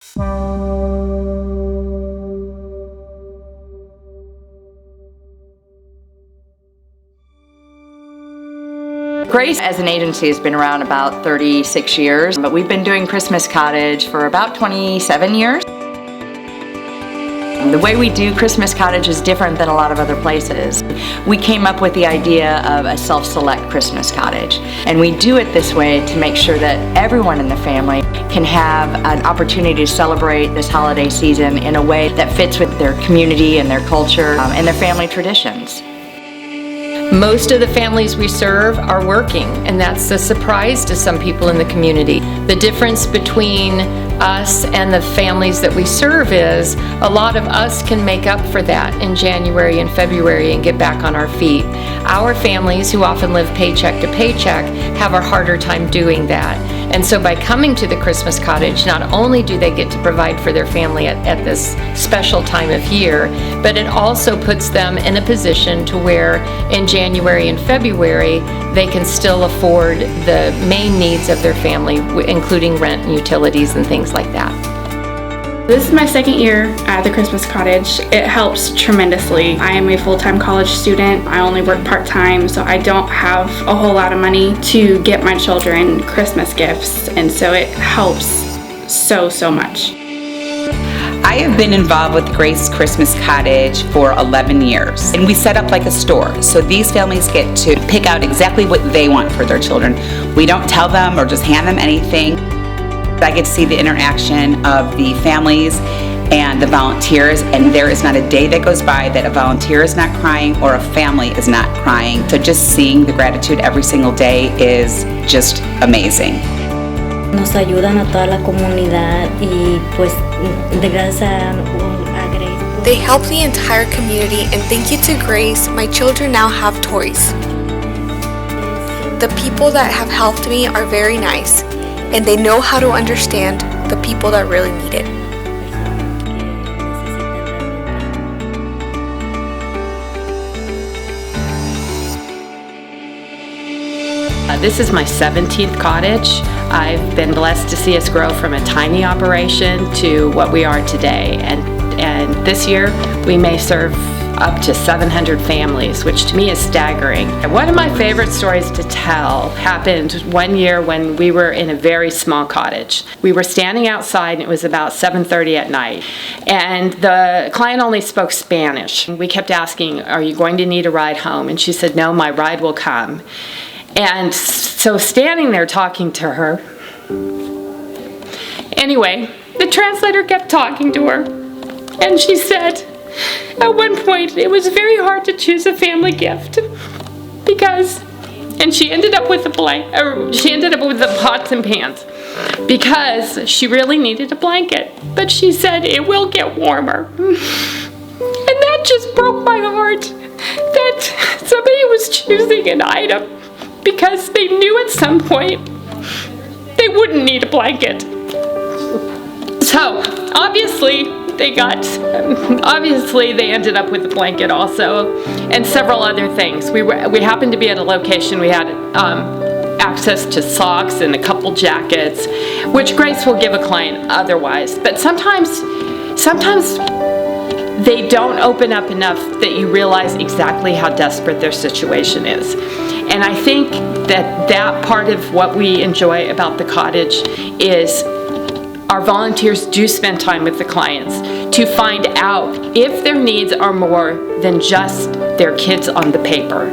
Grace as an agency has been around about 36 years, but we've been doing Christmas Cottage for about 27 years. The way we do Christmas Cottage is different than a lot of other places. We came up with the idea of a self-select Christmas Cottage, and we do it this way to make sure that everyone in the family can have an opportunity to celebrate this holiday season in a way that fits with their community and their culture and their family traditions. Most of the families we serve are working, and that's a surprise to some people in the community. The difference between us and the families that we serve is a lot of us can make up for that in January and February and get back on our feet. Our families, who often live paycheck to paycheck, have a harder time doing that. And so by coming to the Christmas Cottage, not only do they get to provide for their family at this special time of year, but it also puts them in a position to where in January and February they can still afford the main needs of their family, including rent and utilities and things like that. This is my second year at the Christmas Cottage. It helps tremendously. I am a full-time college student. I only work part-time, so I don't have a whole lot of money to get my children Christmas gifts, and so it helps so much. I have been involved with Grace Christmas Cottage for 11 years, and we set up like a store, so these families get to pick out exactly what they want for their children. We don't tell them or just hand them anything. I get to see the interaction of the families and the volunteers, and there is not a day that goes by that a volunteer is not crying or a family is not crying. So just seeing the gratitude every single day is just amazing. Nos ayudan a toda la comunidad y pues de gracias a Grace. They help the entire community, and thank you to Grace, my children now have toys. The people that have helped me are very nice, and they know how to understand the people that really need it. This is my 17th cottage. I've been blessed to see us grow from a tiny operation to what we are today, and this year we may serve up to 700 families, which to me is staggering. One of my favorite stories to tell happened one year when we were in a very small cottage. We were standing outside, and it was about 7:30 at night, and the client only spoke Spanish. We kept asking, "Are you going to need a ride home?" And she said, "No, my ride will come." And so standing there talking to her, anyway, the translator kept talking to her, and she said, at one point, it was very hard to choose a family gift because, and she ended up with the pots and pans because she really needed a blanket. But she said it will get warmer, and that just broke my heart. That somebody was choosing an item because they knew at some point they wouldn't need a blanket. So obviously they ended up with a blanket also, and several other things. We happened to be at a location. We had access to socks and a couple jackets, which Grace will give a client otherwise. But sometimes they don't open up enough that you realize exactly how desperate their situation is. And I think that part of what we enjoy about the cottage is our volunteers do spend time with the clients to find out if their needs are more than just their kids on the paper.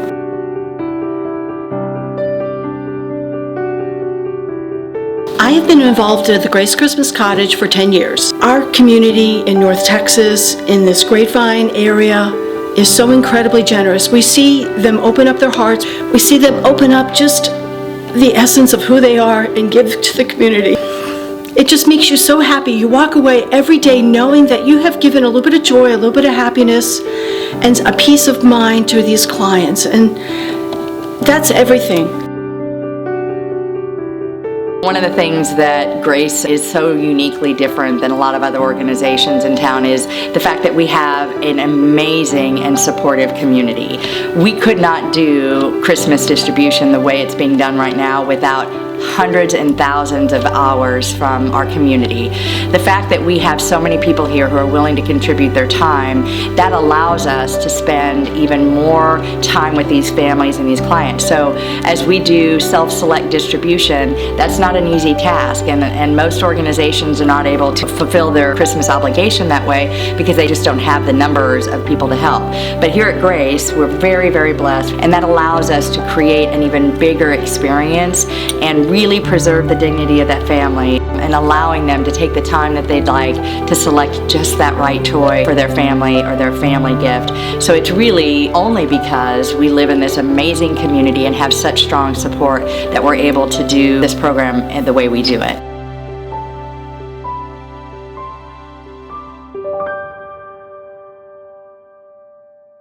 I have been involved at the Grace Christmas Cottage for 10 years. Our community in North Texas, in this Grapevine area, is so incredibly generous. We see them open up their hearts. We see them open up just the essence of who they are and give to the community. It just makes you so happy. You walk away every day knowing that you have given a little bit of joy, a little bit of happiness, and a peace of mind to these clients, and that's everything. One of the things that Grace is so uniquely different than a lot of other organizations in town is the fact that we have an amazing and supportive community. We could not do Christmas distribution the way it's being done right now without hundreds and thousands of hours from our community. The fact that we have so many people here who are willing to contribute their time, that allows us to spend even more time with these families and these clients. So as we do self-select distribution, that's not an easy task, and most organizations are not able to fulfill their Christmas obligation that way because they just don't have the numbers of people to help. But here at Grace, we're very, very blessed, and that allows us to create an even bigger experience and really preserve the dignity of that family and allowing them to take the time that they'd like to select just that right toy for their family or their family gift. So it's really only because we live in this amazing community and have such strong support that we're able to do this program the way we do it.